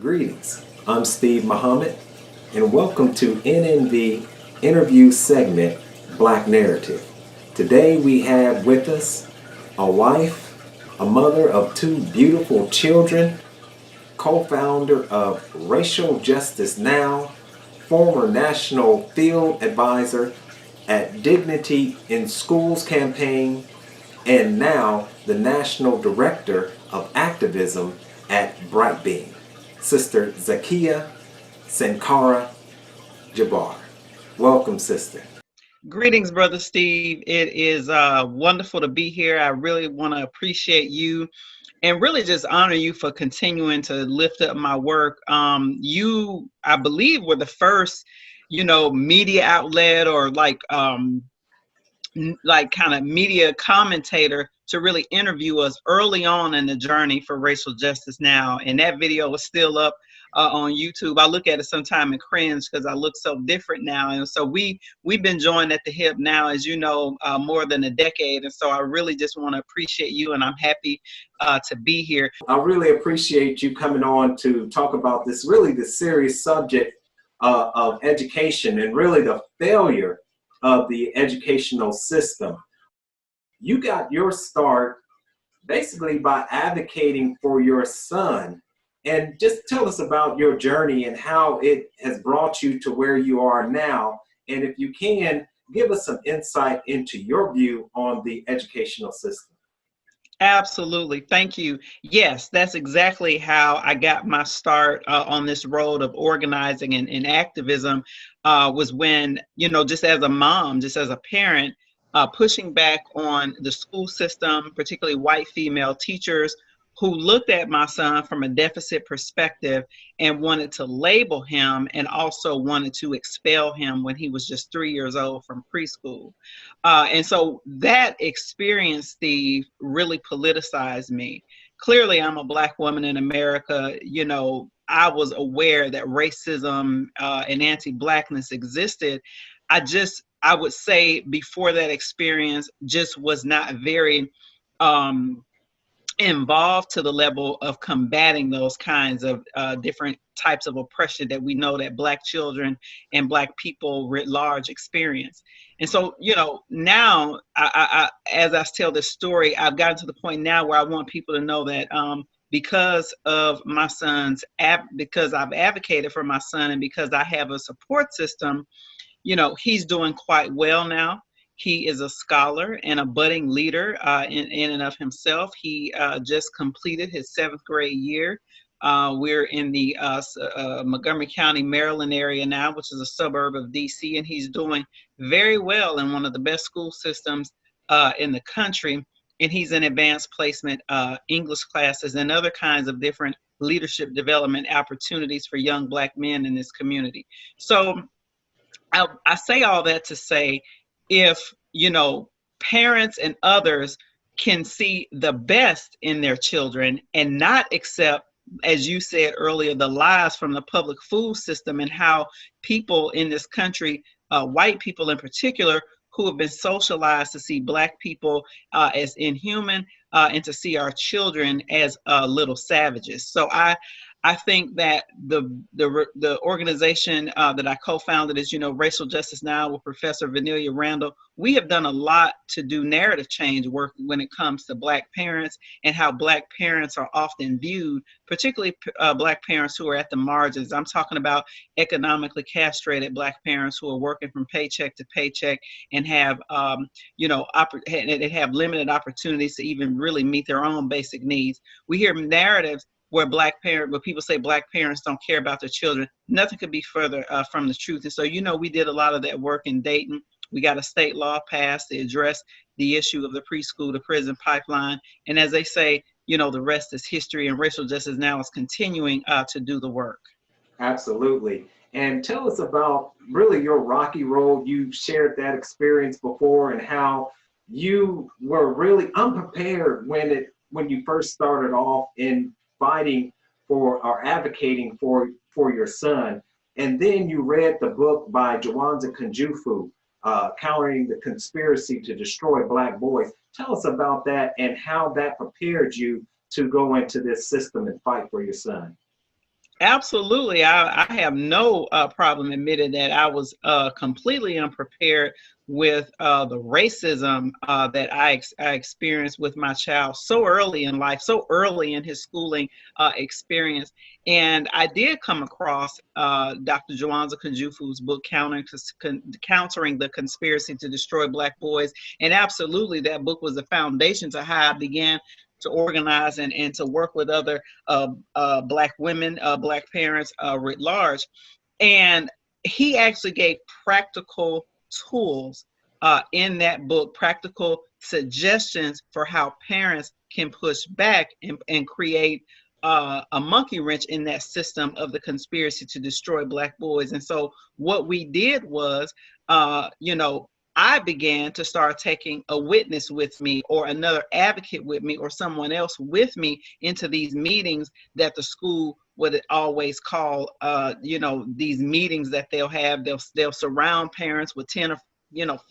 Greetings, I'm Steve Muhammad, and welcome to NNV interview segment, Black Narrative. Today we have with us a wife, a mother of two beautiful children, co-founder of Racial Justice Now, former national field advisor at Dignity in Schools campaign, and now the national director of activism at Brightbeam, Sister Zakiya Sankara Jabar. Welcome, sister. Greetings, Brother Steve. It is wonderful to be here. I really want to appreciate you and really just honor you for continuing to lift up my work. You, I believe, were the first, media outlet or like kind of media commentator to really interview us early on in the journey for Racial Justice Now. And that video is still up on YouTube. I look at it sometime and cringe because I look so different now. And so we've been joined at the hip now, as you know, more than a decade. And so I really just want to appreciate you, and I'm happy to be here. I really appreciate you coming on to talk about the serious subject of education and really the failure of the educational system. You got your start basically by advocating for your son. And just tell us about your journey and how it has brought you to where you are now. And if you can, give us some insight into your view on the educational system. Absolutely. Thank you. Yes, that's exactly how I got my start on this road of organizing and activism was when, just as a mom, just as a parent, pushing back on the school system, particularly white female teachers who looked at my son from a deficit perspective and wanted to label him and also wanted to expel him when he was just 3 years old from preschool. And so that experience, Steve, really politicized me. Clearly, I'm a Black woman in America. I was aware that racism and anti-Blackness existed. I would say before that experience just was not very involved to the level of combating those kinds of different types of oppression that we know that Black children and Black people writ large experience. And so, now as I tell this story, I've gotten to the point now where I want people to know that because of my son's, because I've advocated for my son and because I have a support system, he's doing quite well now. He is a scholar and a budding leader in and of himself. He just completed his 7th grade year. We're in the Montgomery County, Maryland area now, which is a suburb of DC, and he's doing very well in one of the best school systems in the country. And he's in advanced placement English classes and other kinds of different leadership development opportunities for young Black men in this community. So I say all that to say, if, parents and others can see the best in their children and not accept, as you said earlier, the lies from the public food system and how people in this country, white people in particular, who have been socialized to see Black people as inhuman and to see our children as little savages. So I think that the organization that I co-founded is, Racial Justice Now with Professor Vanilia Randall. We have done a lot to do narrative change work when it comes to Black parents and how Black parents are often viewed, particularly Black parents who are at the margins. I'm talking about economically castrated Black parents who are working from paycheck to paycheck and have, they have limited opportunities to even really meet their own basic needs. We hear narratives where people say Black parents don't care about their children. Nothing could be further from the truth. And so, we did a lot of that work in Dayton. We got a state law passed to address the issue of the preschool to prison pipeline. And as they say, the rest is history, and Racial Justice Now is continuing to do the work. Absolutely. And tell us about really your rocky road. You shared that experience before and how you were really unprepared when you first started off in fighting for or advocating for your son. And then you read the book by Jawanza Kunjufu, Countering the Conspiracy to Destroy Black Boys. Tell us about that and how that prepared you to go into this system and fight for your son. Absolutely. I have no problem admitting that I was completely unprepared with the racism that I experienced with my child so early in life, so early in his schooling experience. And I did come across Dr. Jawanza Kunjufu's book, Countering the Conspiracy to Destroy Black Boys. And absolutely, that book was the foundation to how I began to organize and to work with other Black women, Black parents writ large. And he actually gave practical tools in that book, practical suggestions for how parents can push back and create a monkey wrench in that system of the conspiracy to destroy Black boys. And so what we did was, you know, I began to start taking a witness with me or another advocate with me or someone else with me into these meetings that the school would always call, you know, these meetings that they'll have. They'll surround parents with 10 or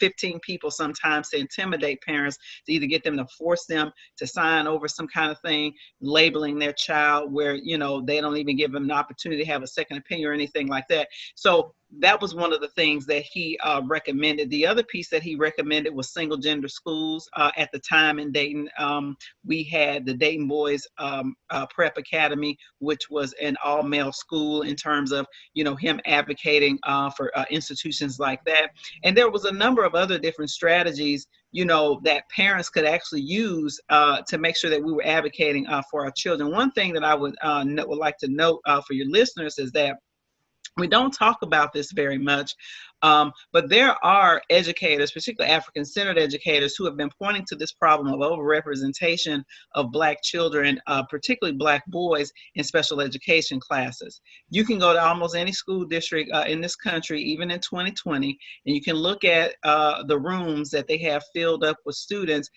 15 people sometimes to intimidate parents, to either get them to force them to sign over some kind of thing, labeling their child where, you know, they don't even give them an opportunity to have a second opinion or anything like that. So that was one of the things that he recommended. The other piece that he recommended was single gender schools. At the time in Dayton, we had the Dayton Boys Prep Academy, which was an all male school in terms of, you know, him advocating for institutions like that. And there was a number of other different strategies, you know, that parents could actually use to make sure that we were advocating for our children. One thing that I would like to note for your listeners is that we don't talk about this very much, but there are educators, particularly African-centered educators, who have been pointing to this problem of overrepresentation of Black children, particularly Black boys, in special education classes. You can go to almost any school district in this country, even in 2020, and you can look at the rooms that they have filled up with students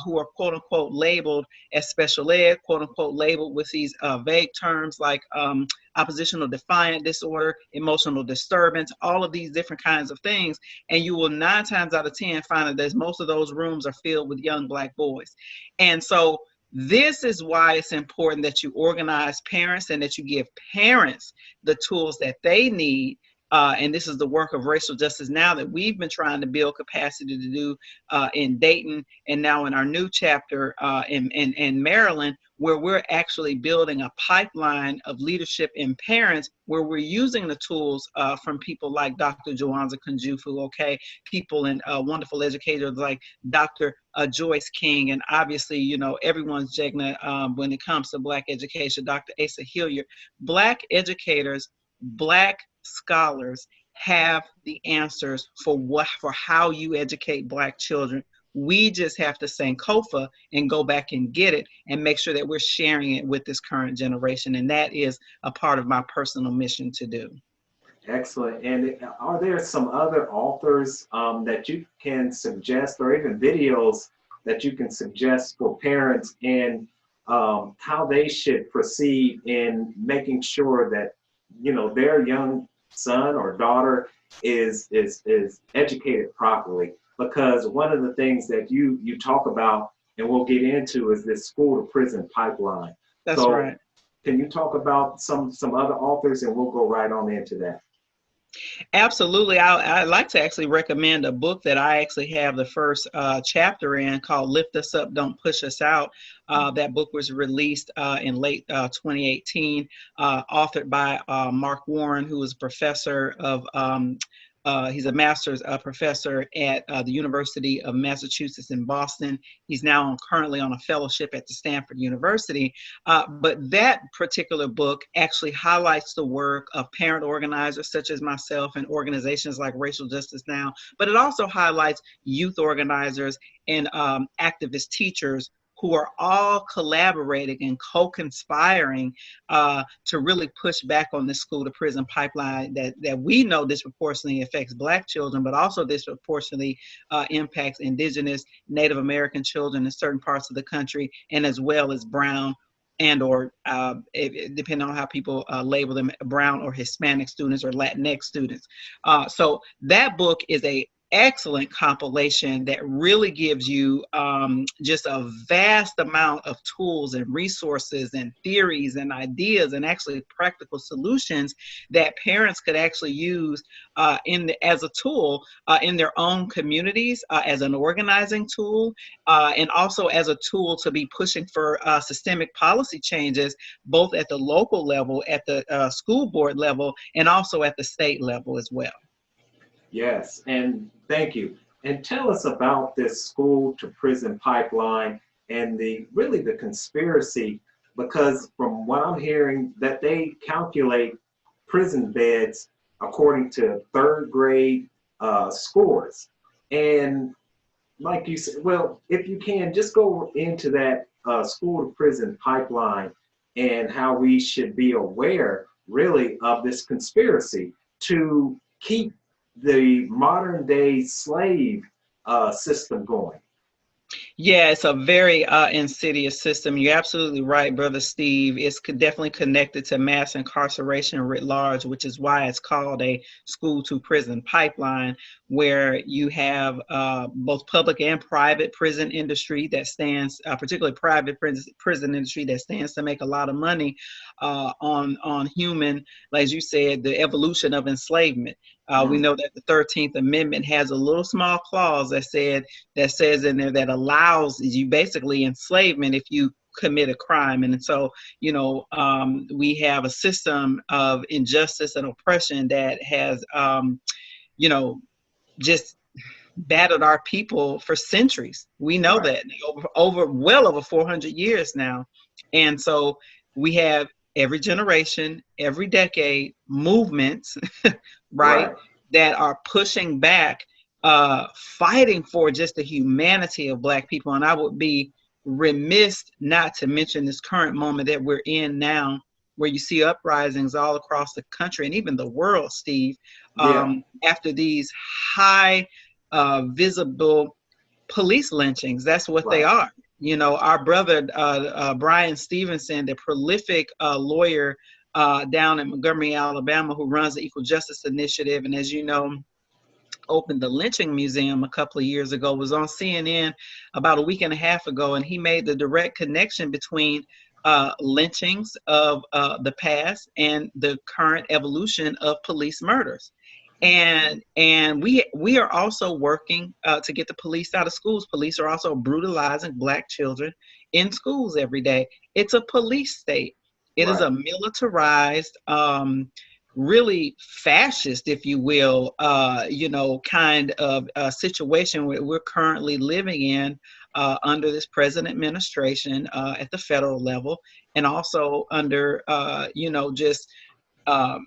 who are quote unquote labeled as special ed, quote unquote labeled with these vague terms like oppositional defiant disorder, emotional disturbance, all of these different kinds of things. And you will 9 times out of 10 find that most of those rooms are filled with young Black boys. And so this is why it's important that you organize parents and that you give parents the tools that they need. And this is the work of Racial Justice Now that we've been trying to build capacity to do in Dayton and now in our new chapter in Maryland, where we're actually building a pipeline of leadership in parents, where we're using the tools from people like Dr. Jawanza Kunjufu, okay, people and wonderful educators like Dr. Joyce King, and obviously, you know, everyone's Jegna when it comes to Black education, Dr. Asa Hilliard. Black educators, Black scholars have the answers for how you educate Black children. We just have to Sankofa and go back and get it and make sure that we're sharing it with this current generation. And that is a part of my personal mission to do. Excellent. And are there some other authors that you can suggest, or even videos that you can suggest for parents in how they should proceed in making sure that, you know, their young son or daughter is educated properly? Because one of the things that you talk about and we'll get into is this school to prison pipeline. That's so right. Can you talk about some other authors, and we'll go right on into that? Absolutely. I'd like to actually recommend a book that I actually have the first chapter in, called Lift Us Up, Don't Push Us Out. That book was released in late 2018, authored by Mark Warren, who is a professor of he's a master's professor at the University of Massachusetts in Boston. He's now currently on a fellowship at the Stanford University. But that particular book actually highlights the work of parent organizers such as myself and organizations like Racial Justice Now. But it also highlights youth organizers and activist teachers who are all collaborating and co-conspiring to really push back on this school to prison pipeline that we know disproportionately affects Black children, but also disproportionately impacts Indigenous, Native American children in certain parts of the country, and as well as brown and or depending on how people label them, brown or Hispanic students or Latinx students. So that book is a excellent compilation that really gives you just a vast amount of tools and resources and theories and ideas and actually practical solutions that parents could actually use as a tool in their own communities, as an organizing tool, and also as a tool to be pushing for systemic policy changes, both at the local level, at the school board level, and also at the state level as well. Yes, and thank you. And tell us about this school to prison pipeline and the really the conspiracy, because from what I'm hearing that they calculate prison beds according to third grade scores. And like you said, well, if you can just go into that school to prison pipeline and how we should be aware really of this conspiracy to keep the modern day slave system going. Yeah, it's a very insidious system. You're absolutely right, Brother Steve. It's definitely connected to mass incarceration writ large, which is why it's called a school to prison pipeline, where you have both public and private prison industry that stands, particularly private prison industry that stands to make a lot of money on human, as you said, the evolution of enslavement. We know that the 13th Amendment has a little small clause that says in there that allows you basically enslavement if you commit a crime. And so, we have a system of injustice and oppression that has, just battered our people for centuries. We know Right. that well over 400 years now. And so we have every generation, every decade movements, right, Right. that are pushing back, fighting for just the humanity of Black people. And I would be remiss not to mention this current moment that we're in now, where you see uprisings all across the country and even the world, Steve, Yeah. after these high visible police lynchings. That's what they Right. are. Our brother, Brian Stevenson, the prolific lawyer down in Montgomery, Alabama, who runs the Equal Justice Initiative, and as you know, opened the lynching museum a couple of years ago, was on CNN about a week and a half ago, and he made the direct connection between lynchings of the past and the current evolution of police murders. And we are also working to get the police out of schools. Police are also brutalizing Black children in schools every day. It's a police state. It is Right. a militarized, really fascist, if you will, kind of situation where we're currently living in under this present administration at the federal level, and also under, just um,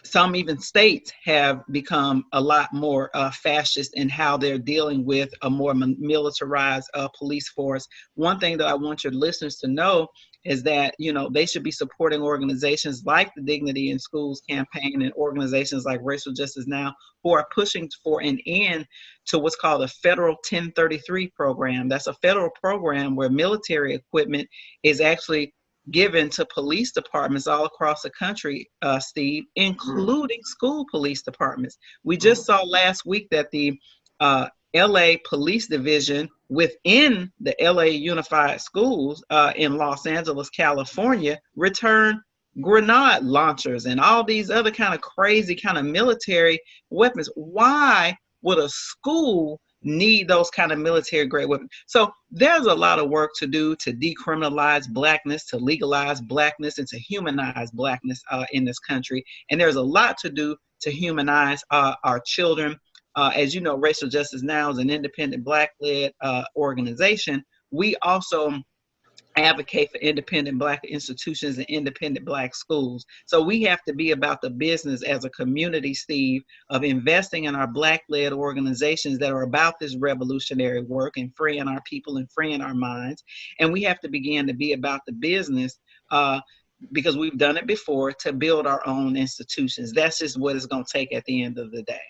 some even states have become a lot more fascist in how they're dealing with a more militarized police force. One thing that I want your listeners to know is that, they should be supporting organizations like the Dignity in Schools campaign and organizations like Racial Justice Now, who are pushing for an end to what's called a federal 1033 program. That's a federal program where military equipment is actually given to police departments all across the country, Steve, Mm. including school police departments. We just Mm. saw last week that the LA Police Division within the LA Unified Schools in Los Angeles, California, returned grenade launchers and all these other kind of crazy kind of military weapons. Why would a school need those kind of military grade weapons? So there's a lot of work to do to decriminalize Blackness, to legalize Blackness, and to humanize Blackness in this country. And there's a lot to do to humanize our children. As you know, Racial Justice Now is an independent Black-led organization. We also advocate for independent Black institutions and independent Black schools. So we have to be about the business as a community, Steve, of investing in our Black-led organizations that are about this revolutionary work and freeing our people and freeing our minds. And we have to begin to be about the business because we've done it before, to build our own institutions. That's just what it's going to take at the end of the day.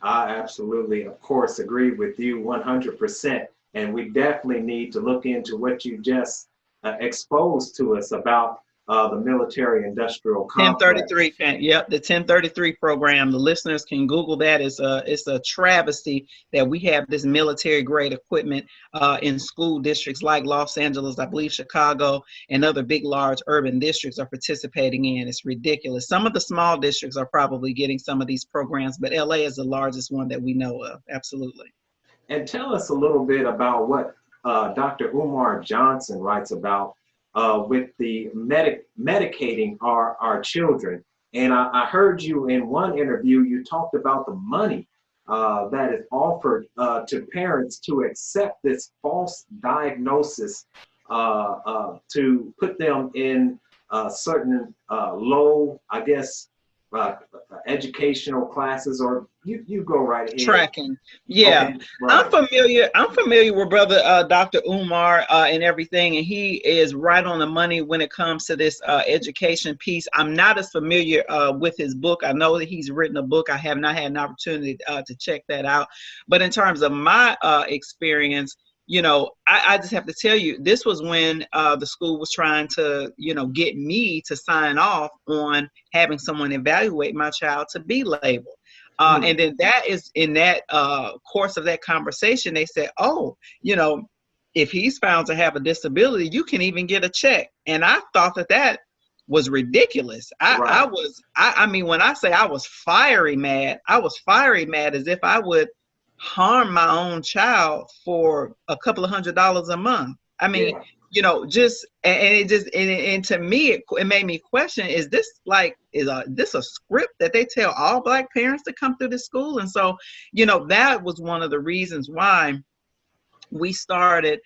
I absolutely, of course, agree with you 100%. And we definitely need to look into what you just exposed to us about the military industrial complex. 1033, yep, the 1033 program. The listeners can Google that. It's a travesty that we have this military grade equipment in school districts like Los Angeles, I believe Chicago, and other big, large urban districts are participating in. It's ridiculous. Some of the small districts are probably getting some of these programs, but LA is the largest one that we know of. Absolutely. And tell us a little bit about what Dr. Umar Johnson writes about with the medicating our children. And I heard you in one interview, you talked about the money that is offered to parents to accept this false diagnosis to put them in certain low, I guess, educational classes, or you go right ahead. Tracking. Yeah. Okay, right. I'm familiar with brother Dr. Umar and everything, and he is right on the money when it comes to this education piece. I'm not as familiar with his book. I know that he's written a book. I have not had an opportunity to check that out. But in terms of my experience, I just have to tell you, this was when the school was trying to, get me to sign off on having someone evaluate my child to be labeled. And then that is in that course of that conversation, they said, oh, if he's found to have a disability, you can even get a check. And I thought that was ridiculous. I mean, when I say I was fiery mad as if I would harm my own child for a couple of $100s a month. I mean, and to me, it made me question, is this a script that they tell all Black parents to come through the school? And so, that was one of the reasons why we started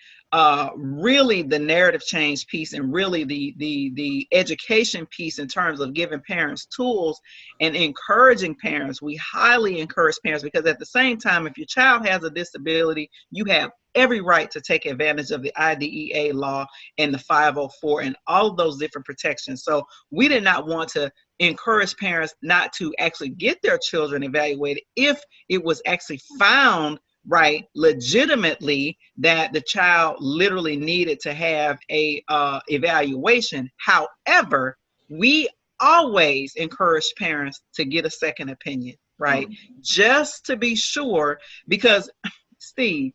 really the narrative change piece, and really the education piece in terms of giving parents tools and encouraging parents. We highly encourage parents, because at the same time, if your child has a disability, you have every right to take advantage of the IDEA law and the 504 and all of those different protections. So we did not want to encourage parents not to actually get their children evaluated if it was actually found legitimately that the child literally needed to have a evaluation. However, we always encourage parents to get a second opinion, just to be sure, because Steve,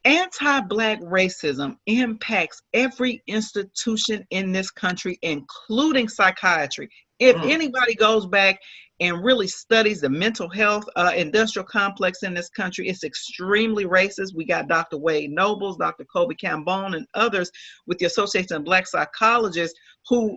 anti-Black racism impacts every institution in this country, including psychiatry. If anybody goes back and really studies the mental health industrial complex in this country, it's extremely racist. We got Dr. Wade Nobles, Dr. Kobe Cambone, and others with the Association of Black Psychologists who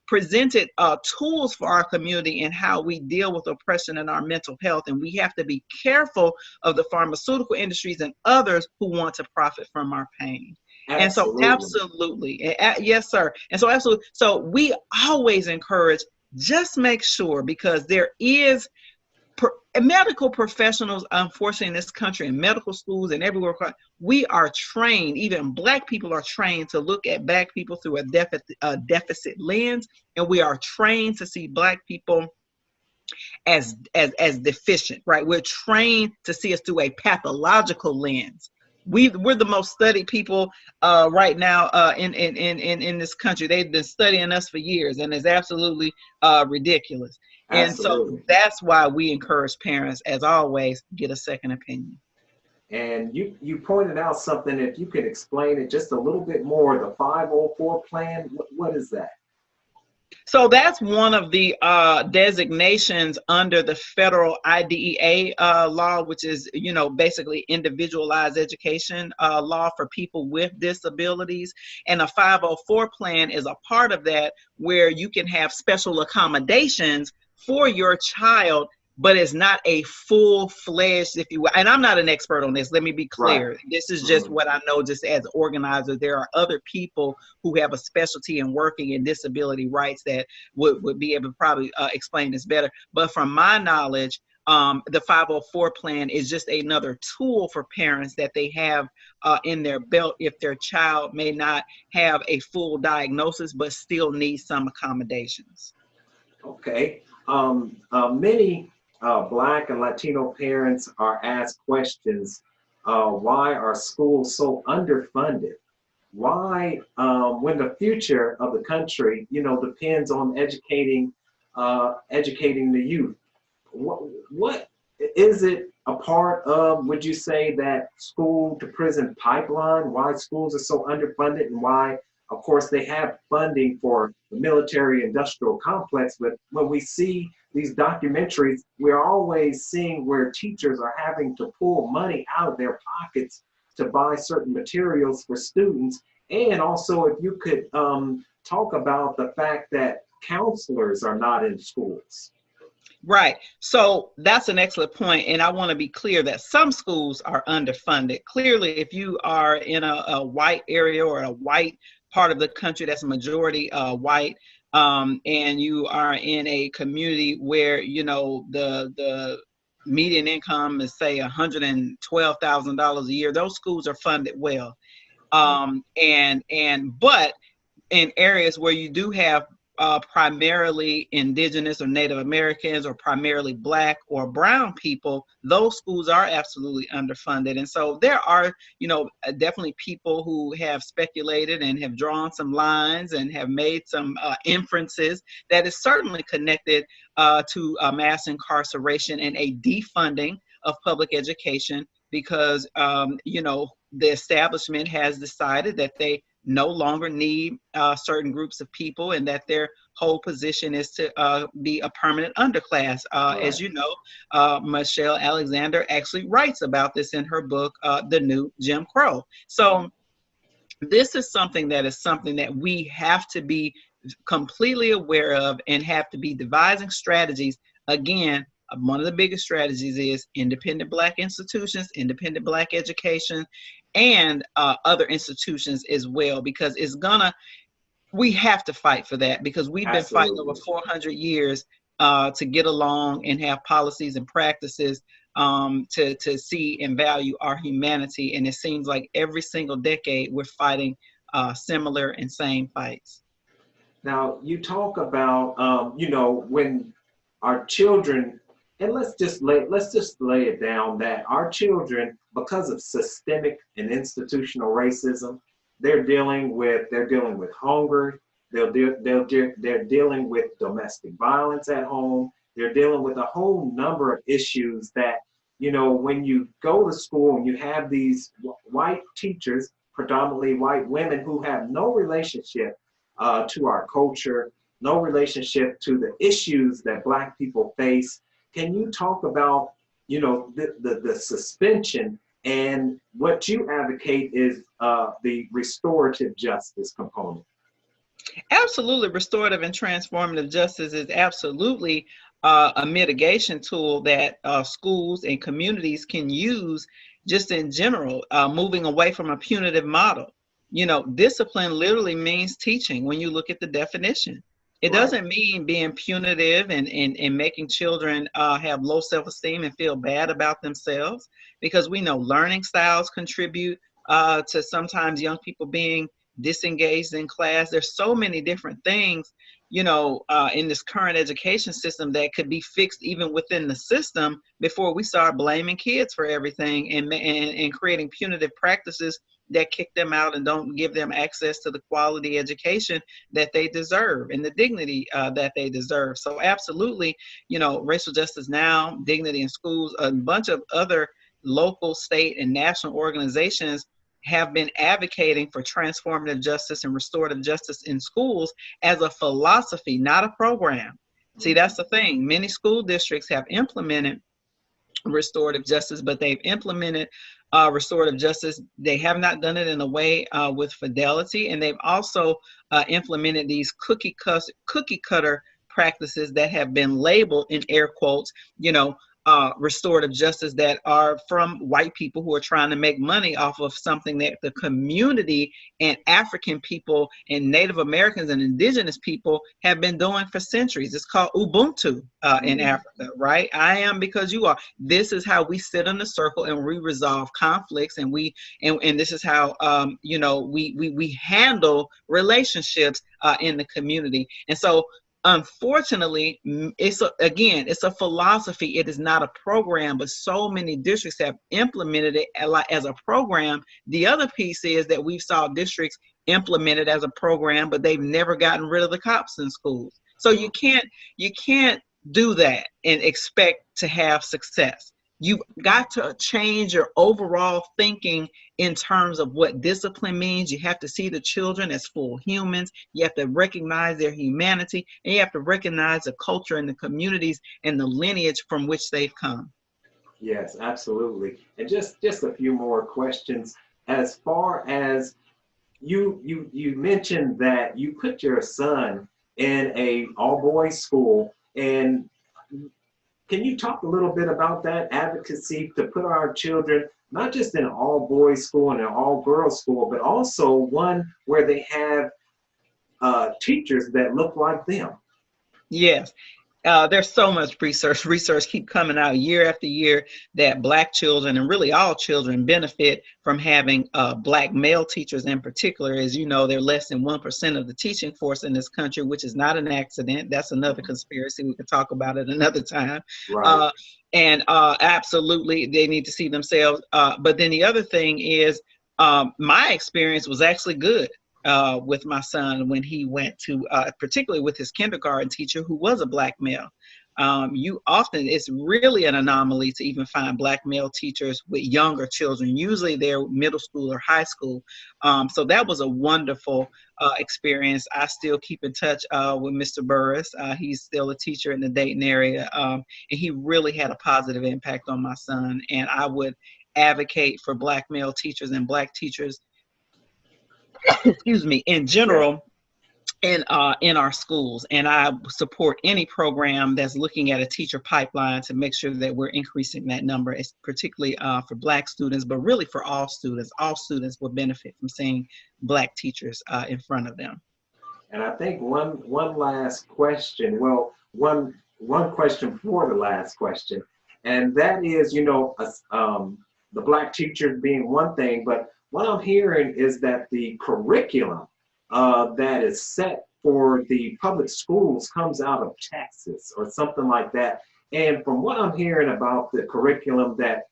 presented tools for our community and how we deal with oppression in our mental health. And we have to be careful of the pharmaceutical industries and others who want to profit from our pain. Absolutely. And so absolutely, yes, sir. And so absolutely, so we always encourage, just make sure, because there is medical professionals, unfortunately, in this country, in medical schools and everywhere, we are trained, even Black people are trained to look at Black people through a deficit lens, and we are trained to see Black people as deficient, right? We're trained to see us through a pathological lens. We're the most studied people right now in this country. They've been studying us for years, and it's absolutely ridiculous. Absolutely. And so that's why we encourage parents, as always, get a second opinion. And you pointed out something, if you could explain it just a little bit more, the 504 plan, what is that? So that's one of the designations under the federal IDEA law, which is, basically individualized education law for people with disabilities. And a 504 plan is a part of that, where you can have special accommodations for your child, but it's not a full-fledged, if you will. And I'm not an expert on this, let me be clear. Right. This is just what I know, just as organizer. There are other people who have a specialty in working in disability rights that would be able to probably explain this better. But from my knowledge, the 504 plan is just another tool for parents that they have in their belt if their child may not have a full diagnosis, but still needs some accommodations. Okay. Many Black and Latino parents are asked questions, why are schools so underfunded? why, when the future of the country, depends on educating the youth, what is it a part of, would you say, that school to prison pipeline, why schools are so underfunded, and why, of course, they have funding for the military industrial complex, but when we see these documentaries, we're always seeing where teachers are having to pull money out of their pockets to buy certain materials for students. And also, if you could talk about the fact that counselors are not in schools. Right. So that's an excellent point. And I want to be clear that some schools are underfunded. Clearly, if you are in a white area or a white part of the country that's majority white, and you are in a community where, the median income is, say, $112,000 a year, those schools are funded well. But in areas where you do have primarily indigenous or Native Americans or primarily Black or brown people, those schools are absolutely underfunded. And so there are, definitely people who have speculated and have drawn some lines and have made some inferences that is certainly connected to mass incarceration and a defunding of public education because, the establishment has decided that they no longer need certain groups of people and that their whole position is to be a permanent underclass. As you know, Michelle Alexander actually writes about this in her book, The New Jim Crow. So this is something that we have to be completely aware of and have to be devising strategies. Again, one of the biggest strategies is independent Black institutions, independent Black education, and other institutions as well, because we have to fight for that, because we've been fighting over 400 years to get along and have policies and practices to see and value our humanity. And it seems like every single decade we're fighting similar and same fights. Now, you talk about, when our children, and let's just lay it down that our children, because of systemic and institutional racism, they're dealing with hunger, they're dealing with domestic violence at home, they're dealing with a whole number of issues that, when you go to school and you have these white teachers, predominantly white women, who have no relationship to our culture, no relationship to the issues that Black people face. Can you talk about, the suspension, and what you advocate is the restorative justice component? Absolutely. Restorative and transformative justice is absolutely a mitigation tool that schools and communities can use just in general, moving away from a punitive model. Discipline literally means teaching when you look at the definition. It Right. doesn't mean being punitive and making children have low self-esteem and feel bad about themselves, because we know learning styles contribute to sometimes young people being disengaged in class. There's so many different things, in this current education system that could be fixed even within the system before we start blaming kids for everything and creating punitive practices that kick them out and don't give them access to the quality education that they deserve and the dignity that they deserve. So absolutely, Racial Justice Now, Dignity in Schools, a bunch of other local, state, and national organizations have been advocating for transformative justice and restorative justice in schools as a philosophy, not a program. See, that's the thing. Many school districts have implemented restorative justice, but they've implemented restorative justice. They have not done it in a way with fidelity, and they've also implemented these cookie cutter practices that have been labeled in air quotes, restorative justice, that are from white people who are trying to make money off of something that the community and African people and Native Americans and indigenous people have been doing for centuries. It's called Ubuntu in Africa, right? I am because you are. This is how we sit in a circle and we resolve conflicts, and and this is how we handle relationships in the community. And so Unfortunately, it's a philosophy. It is not a program, but so many districts have implemented it as a program. The other piece is that we've saw districts implement it as a program, but they've never gotten rid of the cops in schools. So you can't do that and expect to have success. You've got to change your overall thinking in terms of what discipline means. You have to see the children as full humans. You have to recognize their humanity, and you have to recognize the culture and the communities and the lineage from which they've come. Yes, absolutely. And just a few more questions. As far as you mentioned that you put your son in a all boys school, and can you talk a little bit about that advocacy to put our children not just in an all boys school and an all girls school, but also one where they have teachers that look like them? Yes. There's so much research keep coming out year after year that Black children, and really all children, benefit from having Black male teachers in particular. As you know, they're less than 1% of the teaching force in this country, which is not an accident. That's another conspiracy. We could talk about it another time. Right. uh, and absolutely they need to see themselves, but then the other thing is, my experience was actually good with my son when he went to, particularly with his kindergarten teacher who was a Black male. It's really an anomaly to even find Black male teachers with younger children. Usually they're middle school or high school. So that was a wonderful experience. I still keep in touch with Mr. Burris. He's still a teacher in the Dayton area. And he really had a positive impact on my son. And I would advocate for Black male teachers and Black teachers, excuse me, in Yeah. general, in our schools. And I support any program that's looking at a teacher pipeline to make sure that we're increasing that number. It's particularly for Black students, but really for all students. All students will benefit from seeing Black teachers in front of them. And I think one last question. Well, one question for the last question, and that is, the Black teachers being one thing, but what I'm hearing is that the curriculum that is set for the public schools comes out of Texas or something like that. And from what I'm hearing about the curriculum, that,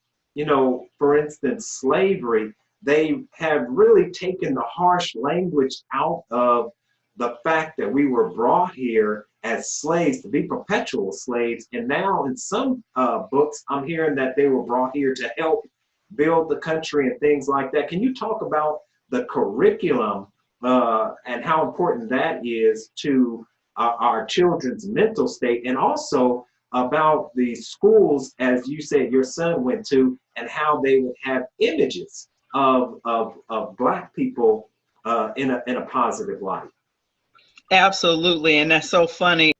for instance, slavery, they have really taken the harsh language out of the fact that we were brought here as slaves to be perpetual slaves. And now in some books, I'm hearing that they were brought here to help build the country and things like that. Can you talk about the curriculum and how important that is to our children's mental state, and also about the schools, as you said, your son went to, and how they would have images of Black people in a positive light? Absolutely. And that's so funny.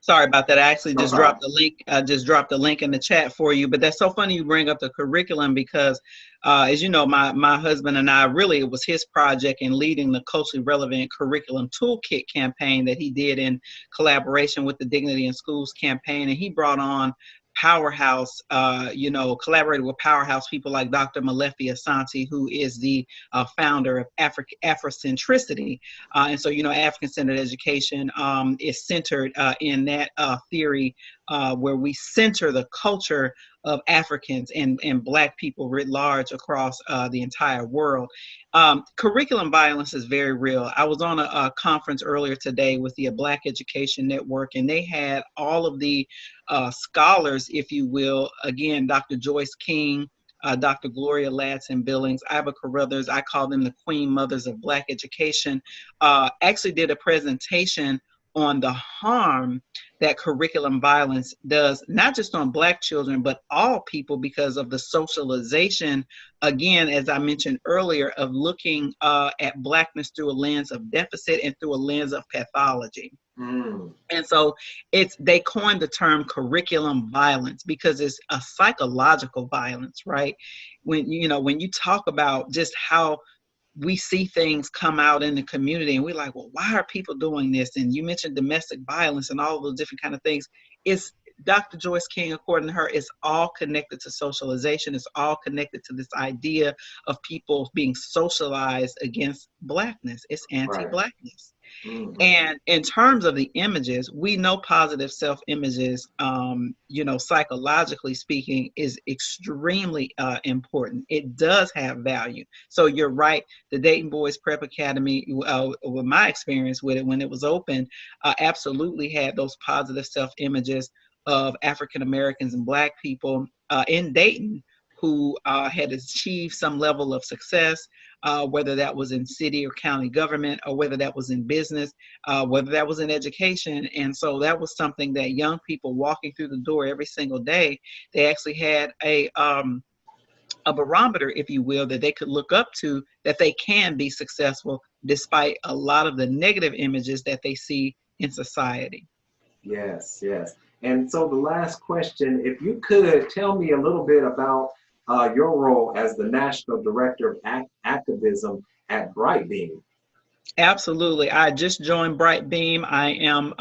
Sorry about that. I actually No just problem. dropped the link. I just dropped the link in the chat for you. But that's so funny you bring up the curriculum because, as you know, my husband and I, really, it was his project in leading the culturally relevant curriculum toolkit campaign that he did in collaboration with the Dignity in Schools campaign, and he brought on powerhouse, collaborated with powerhouse people like Dr. Malefi Asante, who is the founder of Afrocentricity. And so, African-centered education is centered in that theory where we center the culture of Africans and Black people writ large across the entire world. Curriculum violence is very real. I was on a conference earlier today with the Black Education Network, and they had all of the scholars, if you will, again, Dr. Joyce King, Dr. Gloria Ladson Billings, Iva Carruthers, I call them the Queen Mothers of Black Education, actually did a presentation on the harm that curriculum violence does, not just on Black children, but all people, because of the socialization, again, as I mentioned earlier, of looking at Blackness through a lens of deficit and through a lens of pathology. Mm. And so they coined the term curriculum violence because it's a psychological violence, right? When you talk about just how we see things come out in the community and we're like, well, why are people doing this? And you mentioned domestic violence and all of those different kind of things. It's Dr. Joyce King, according to her, it's all connected to socialization. It's all connected to this idea of people being socialized against Blackness. It's Right. anti-Blackness. Mhm. And in terms of the images, we know positive self images, psychologically speaking, is extremely important. It does have value. So you're right. The Dayton Boys Prep Academy, with my experience with it when it was open, absolutely had those positive self images of African Americans and Black people in Dayton who had achieved some level of success, whether that was in city or county government, or whether that was in business, whether that was in education. And so that was something that young people walking through the door every single day, they actually had a barometer, if you will, that they could look up to, that they can be successful despite a lot of the negative images that they see in society. Yes, yes. And so the last question, if you could tell me a little bit about your role as the National Director of Activism at Brightbeam. Absolutely. I just joined Bright Beam. I am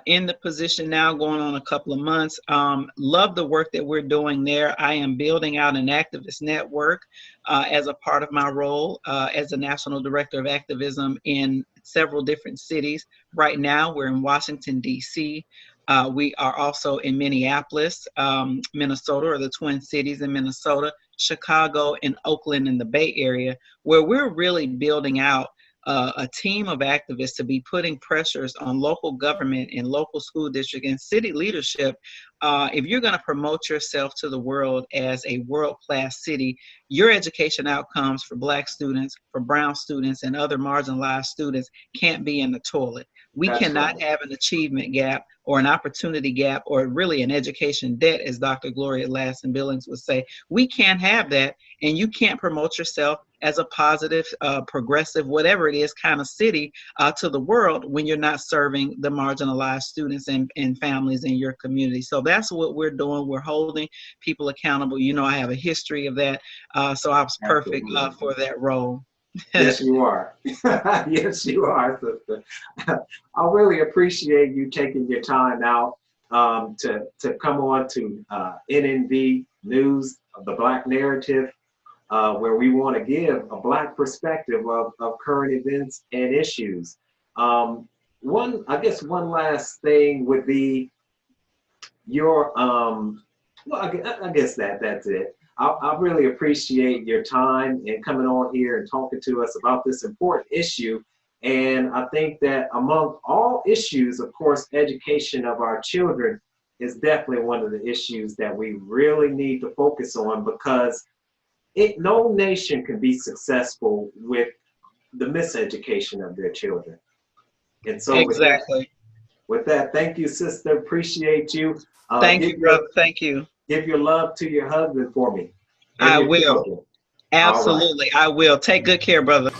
in the position now, going on a couple of months. Love the work that we're doing there. I am building out an activist network as a part of my role as the National Director of Activism in several different cities. Right now, we're in Washington, D.C. We are also in Minneapolis, Minnesota, or the Twin Cities in Minnesota, Chicago, and Oakland in the Bay Area, where we're really building out a team of activists to be putting pressures on local government and local school district and city leadership. If you're going to promote yourself to the world as a world-class city, your education outcomes for Black students, for brown students, and other marginalized students can't be in the toilet. We That's cannot right. have an achievement gap or an opportunity gap or really an education debt, as Dr. Gloria Lasson Billings would say. We can't have that, and you can't promote yourself as a positive, progressive, whatever it is, kind of city to the world when you're not serving the marginalized students and families in your community. So that's what we're doing. We're holding people accountable. You know, I have a history of that, so I was perfect Absolutely. for that role. Yes, you are. Yes, you are, sister. I really appreciate you taking your time out to come on to NNV News, the Black Narrative, where we want to give a Black perspective of current events and issues. I guess one last thing would be your well, I guess that's it. I really appreciate your time and coming on here and talking to us about this important issue. And I think that among all issues, of course, education of our children is definitely one of the issues that we really need to focus on, because no nation can be successful with the miseducation of their children. And so Exactly. with that, thank you, sister. Appreciate you. Thank you, brother. Thank you. Give your love to your husband for me and I your will. children. All right. Absolutely. I will. Take good care, brother.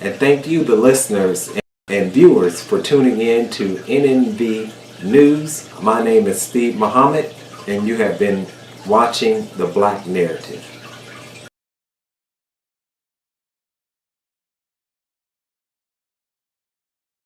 And thank you, the listeners and viewers, for tuning in to NNV News. My name is Steve Muhammad, and you have been watching The Black Narrative.